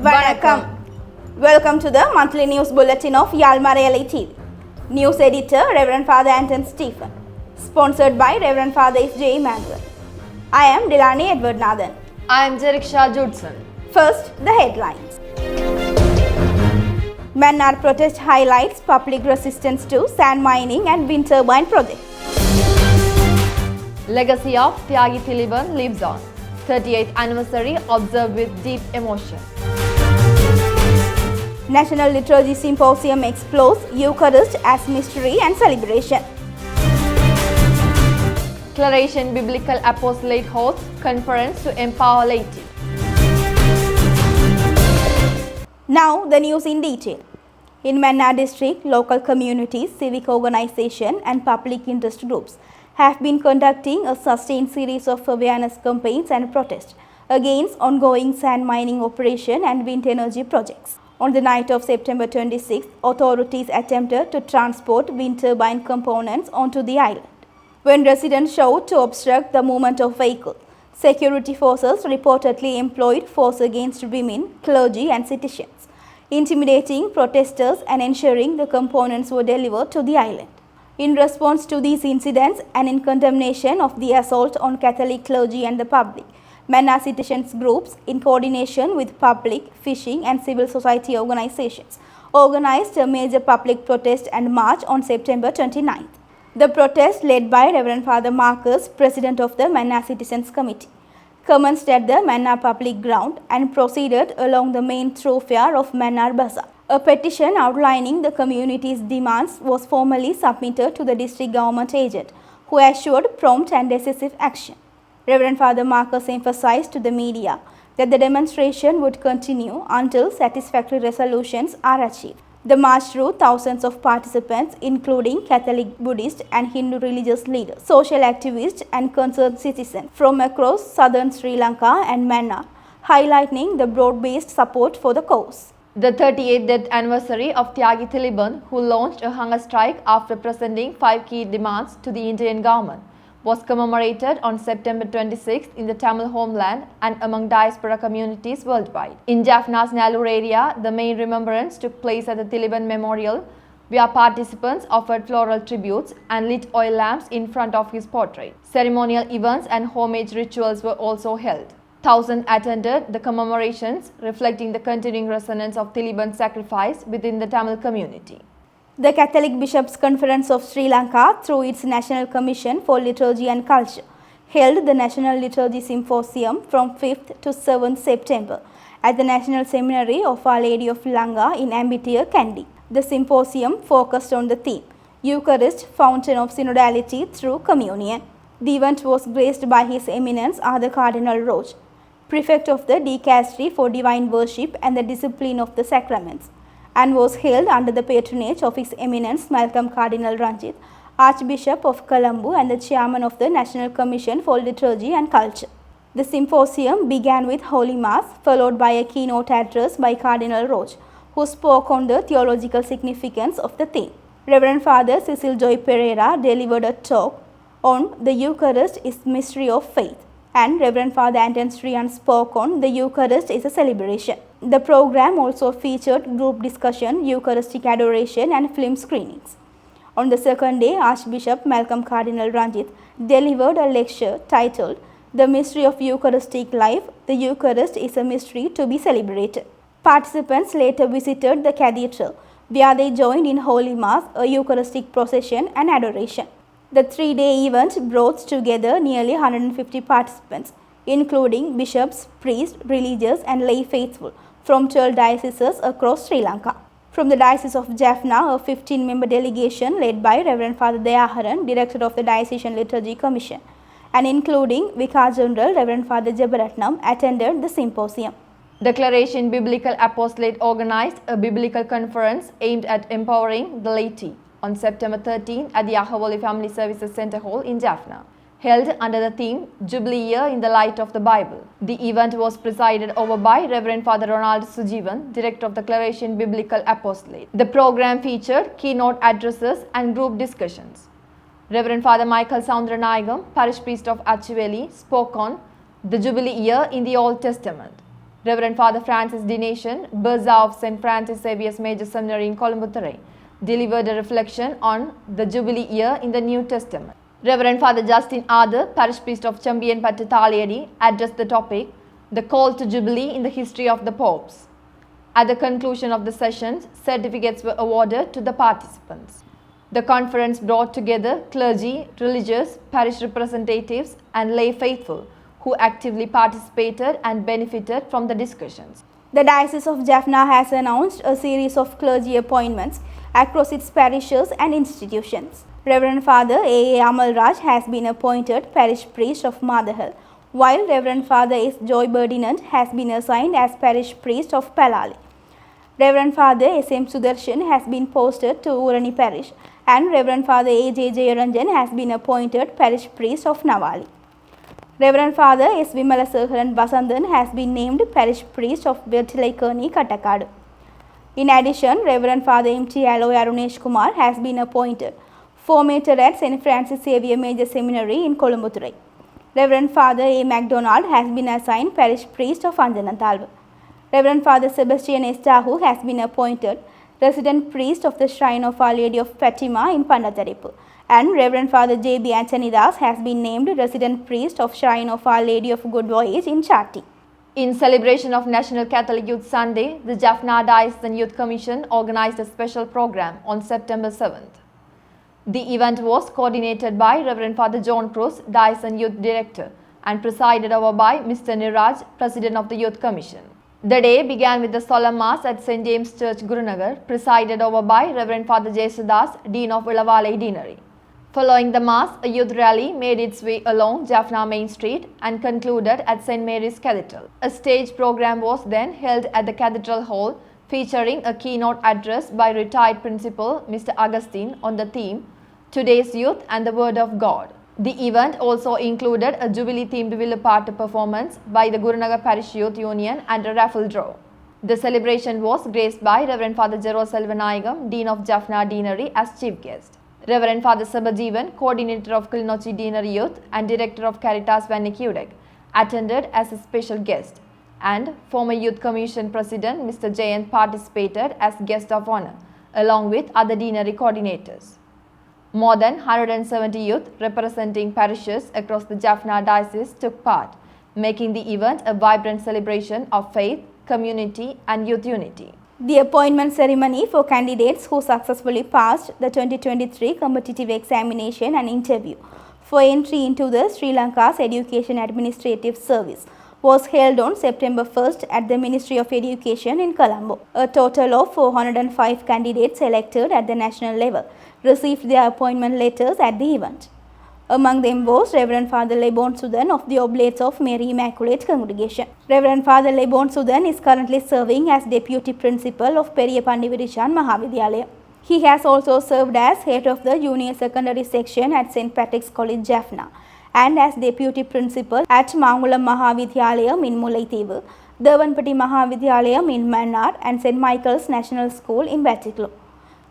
Vanakkam. Welcome to the monthly news bulletin of Yarl Marai Laity. News editor Reverend Father Anton Stephen. Sponsored by Reverend Father J. Mannar. I am Delaney Edward Nathan. I am Jeriksha Judson. First, the headlines. Mannar protest highlights public resistance to sand mining and wind turbine project. Legacy of Thiyagi lives on. 38th anniversary observed with deep emotion. National Liturgy Symposium explores Eucharist as mystery and celebration. Declaration Biblical Apostolate hosts conference to empower Laity. Now the news in detail. In Mannar district, local communities, civic organizations and public interest groups have been conducting a sustained series of awareness campaigns and protests against ongoing sand mining operation and wind energy projects. On the night of September 26, authorities attempted to transport wind turbine components onto the island. When residents showed to obstruct the movement of vehicles, security forces reportedly employed force against women, clergy and citizens, intimidating protesters and ensuring the components were delivered to the island. In response to these incidents and in condemnation of the assault on Catholic clergy and the public, Mannar citizens groups, in coordination with public, fishing and civil society organizations, organized a major public protest and march on September 29th. The protest, led by Reverend Father Marcus, President of the Mannar Citizens Committee, commenced at the Mannar public ground and proceeded along the main thoroughfare of Mannar Bazaar. A petition outlining the community's demands was formally submitted to the district government agent, who assured prompt and decisive action. Reverend Father Marcus emphasized to the media that the demonstration would continue until satisfactory resolutions are achieved. The march drew thousands of participants, including Catholic, Buddhist and Hindu religious leaders, social activists and concerned citizens from across southern Sri Lanka and Mannar, highlighting the broad-based support for the cause. The 38th death anniversary of Thiyagi, who launched a hunger strike after presenting 5 key demands to the Indian government, was commemorated on September 26 in the Tamil homeland and among diaspora communities worldwide. In Jaffna's Nallur area, the main remembrance took place at the Thiliban Memorial, where participants offered floral tributes and lit oil lamps in front of his portrait. Ceremonial events and homage rituals were also held. Thousands attended the commemorations, reflecting the continuing resonance of Thiliban sacrifice within the Tamil community. The Catholic Bishops' Conference of Sri Lanka, through its National Commission for Liturgy and Culture, held the National Liturgy Symposium from 5th to 7th September at the National Seminary of Our Lady of Lanka in Ambitier, Kandy. The symposium focused on the theme, Eucharist, Fountain of Synodality through Communion. The event was graced by His Eminence Arthur Cardinal Roche, Prefect of the Dicastery for Divine Worship and the Discipline of the Sacraments, and was held under the patronage of His Eminence Malcolm Cardinal Ranjit, Archbishop of Colombo and the Chairman of the National Commission for Liturgy and Culture. The symposium began with Holy Mass, followed by a keynote address by Cardinal Roche, who spoke on the theological significance of the theme. Reverend Father Cecil Joy Pereira delivered a talk on the Eucharist is mystery of faith, and Reverend Father Anton Strian spoke on the Eucharist is a celebration. The program also featured group discussion, Eucharistic adoration and film screenings. On the second day, Archbishop Malcolm Cardinal Ranjit delivered a lecture titled The Mystery of Eucharistic Life. The Eucharist is a mystery to be celebrated. Participants later visited the cathedral, where they joined in Holy Mass, a Eucharistic procession and adoration. The 3-day event brought together nearly 150 participants, including bishops, priests, religious and lay faithful from 12 dioceses across Sri Lanka. From the Diocese of Jaffna, a 15-member delegation led by Reverend Father Dayaharan, Director of the Diocesan Liturgy Commission, and including Vicar General Reverend Father Jebaratnam, attended the symposium. Declaration Biblical Apostolate organized a biblical conference aimed at empowering the laity on September 13 at the Ahawali Family Services Center Hall in Jaffna, held under the theme Jubilee Year in the Light of the Bible. The event was presided over by Reverend Father Ronald Sujivan, Director of the Declaration Biblical Apostolate. The program featured keynote addresses and group discussions. Reverend Father Michael Soundranayagam, Parish Priest of Achuveli, spoke on the Jubilee Year in the Old Testament. Reverend Father Francis Dination, Burza of St. Francis Xavier's Major Seminary in Colombo, delivered a reflection on the Jubilee year in the New Testament. Reverend Father Justin Arthur, Parish Priest of Chambiyanpattu Thaliyadi, addressed the topic, The Call to Jubilee in the History of the Popes. At the conclusion of the sessions, certificates were awarded to the participants. The conference brought together clergy, religious, parish representatives, and lay faithful who actively participated and benefited from the discussions. The Diocese of Jaffna has announced a series of clergy appointments across its parishes and institutions. Reverend Father A. Amalraj has been appointed Parish Priest of Madahal, while Reverend Father S. Joy Ferdinand has been assigned as Parish Priest of Palali. Reverend Father S. M. Sudarshan has been posted to Urani Parish, and Reverend Father A. J. Jayaranjan has been appointed Parish Priest of Navali. Reverend Father S. Vimalasekharan Basandan has been named Parish Priest of Virtilaikerni, Katakadu. In addition, Reverend Father M.T. Alai Arunesh Kumar has been appointed Formator at St. Francis Xavier Major Seminary in Colombo. Reverend Father A. MacDonald has been assigned Parish Priest of Anjanathalva. Reverend Father Sebastian S. Tahu has been appointed Resident Priest of the Shrine of Our Lady of Fatima in Pandatharipu, and Reverend Father J. B. Anthonydas has been named Resident Priest of Shrine of Our Lady of Good Voyage in Chatti. In celebration of National Catholic Youth Sunday, the Jaffna Diocese Youth Commission organized a special program on September 7th. The event was coordinated by Reverend Father John Cruz, Diocesan Youth Director, and presided over by Mr. Niraj, President of the Youth Commission. The day began with the solemn mass at St. James Church, Gurunagar, presided over by Reverend Father Jesudas, Dean of Illawarra Deanery. Following the mass, a youth rally made its way along Jaffna Main Street and concluded at St. Mary's Cathedral. A stage program was then held at the Cathedral Hall, featuring a keynote address by retired Principal Mr. Augustine on the theme, Today's Youth and the Word of God. The event also included a Jubilee-themed Villapata performance by the Gurunagar Parish Youth Union and a raffle draw. The celebration was graced by Reverend Father Jero Selvanayagam, Dean of Jaffna Deanery, as chief guest. Reverend Father Sabajeevan, Coordinator of Kilnochi Deanery Youth and Director of Caritas Vanikudek, attended as a special guest, and former Youth Commission President Mr. Jayant participated as guest of honor, along with other deanery coordinators. More than 170 youth representing parishes across the Jaffna Diocese took part, making the event a vibrant celebration of faith, community and youth unity. The appointment ceremony for candidates who successfully passed the 2023 competitive examination and interview for entry into the Sri Lanka's Education Administrative Service was held on September 1st at the Ministry of Education in Colombo. A total of 405 candidates selected at the national level received their appointment letters at the event. Among them was Reverend Father Lebon Sudan of the Oblates of Mary Immaculate Congregation. Reverend Father Lebon Sudan is currently serving as Deputy Principal of Periya Pandivirishan Mahavidyalaya. He has also served as Head of the Junior Secondary Section at St. Patrick's College, Jaffna, and as Deputy Principal at Mangulam Mahavidyalayam in Mullaitivu, Devanpati Mahavidyalayam in Mannar, and St. Michael's National School in Battiklu.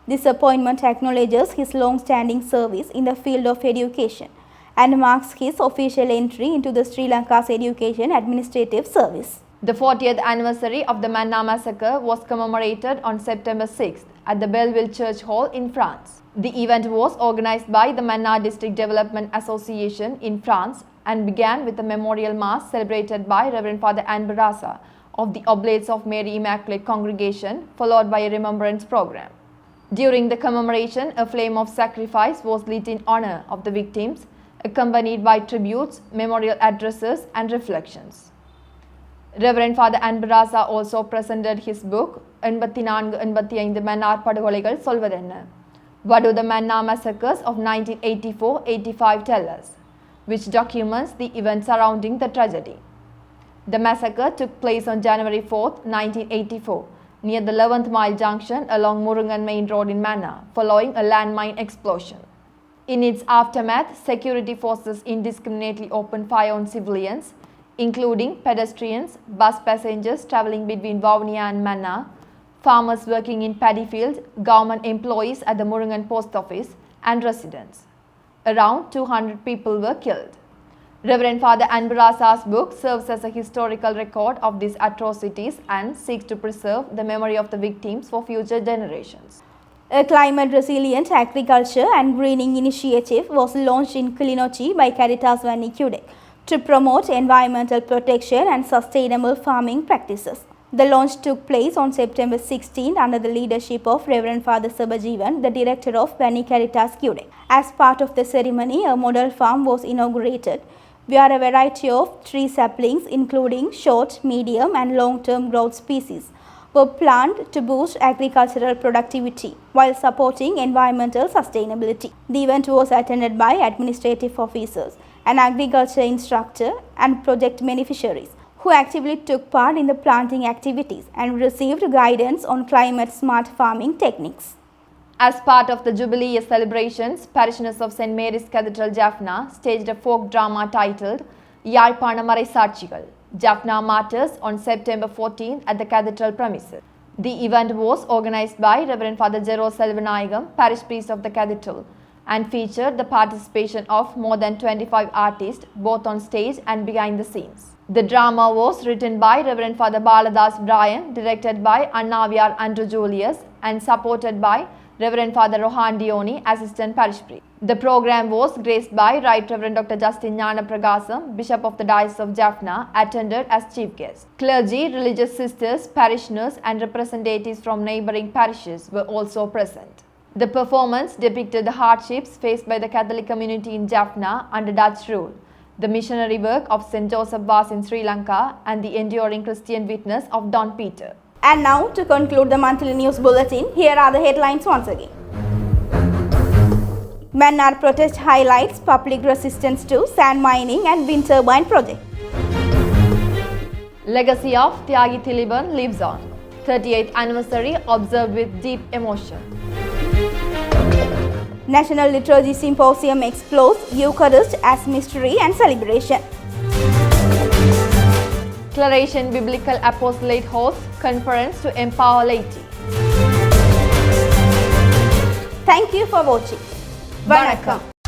This appointment acknowledges his long-standing service in the field of education and marks his official entry into the Sri Lanka's Education Administrative Service. The 40th anniversary of the Mannar massacre was commemorated on September 6th at the Belleville Church Hall in France. The event was organized by the Mannar District Development Association in France and began with a memorial mass celebrated by Reverend Father Anne Barasa of the Oblates of Mary Immaculate Congregation, followed by a remembrance program. During the commemoration, a flame of sacrifice was lit in honor of the victims, accompanied by tributes, memorial addresses and reflections. Reverend Father Anne Barasa also presented his book, 84-85 Mannar Padugoligal Solvadenna. What do the Mannar massacres of 1984-85 tell us? Which documents the events surrounding the tragedy. The massacre took place on January 4, 1984. Near the 11th mile junction along Murungan Main Road in Mannar, following a landmine explosion. In its aftermath, security forces indiscriminately opened fire on civilians, including pedestrians, bus passengers travelling between Vavuniya and Mannar, farmers working in paddy fields, government employees at the Murungan post office, and residents. Around 200 people were killed. Reverend Father Anbarasa's book serves as a historical record of these atrocities and seeks to preserve the memory of the victims for future generations. A climate-resilient agriculture and greening initiative was launched in Kilinochchi by Caritas Vanikudek to promote environmental protection and sustainable farming practices. The launch took place on September 16 under the leadership of Reverend Father Sabajivan, the director of Vani Caritas Kudek. As part of the ceremony, a model farm was inaugurated, where a variety of tree saplings, including short, medium and long-term growth species, were planted to boost agricultural productivity while supporting environmental sustainability. The event was attended by administrative officers, an agriculture instructor and project beneficiaries who actively took part in the planting activities and received guidance on climate-smart farming techniques. As part of the Jubilee Year celebrations, parishioners of St. Mary's Cathedral Jaffna staged a folk drama titled Yarl Marai Satchigal, Jaffna Martyrs on September 14 at the cathedral premises. The event was organized by Reverend Father Jero Selvanayagam, parish priest of the cathedral, and featured the participation of more than 25 artists both on stage and behind the scenes. The drama was written by Reverend Father Baladas Brian, directed by Annavyar Andrew Julius, and supported by Reverend Father Rohan Dioni, assistant parish priest. The program was graced by Right Reverend Dr. Justin Gnana Pragasam, Bishop of the Diocese of Jaffna, attended as chief guest. Clergy, religious sisters, parishioners, and representatives from neighboring parishes were also present. The performance depicted the hardships faced by the Catholic community in Jaffna under Dutch rule, the missionary work of St. Joseph Vaz in Sri Lanka, and the enduring Christian witness of Don Peter. And now, to conclude the monthly news bulletin, here are the headlines once again. Mannar protest highlights public resistance to sand mining and wind turbine project. Legacy of Thiyagi Thiliban lives on. 38th anniversary observed with deep emotion. National Liturgy Symposium explores Eucharist as mystery and celebration. Declaration Biblical Apostolate hosts conference to empower Laity. Thank you for watching. Vanakkam.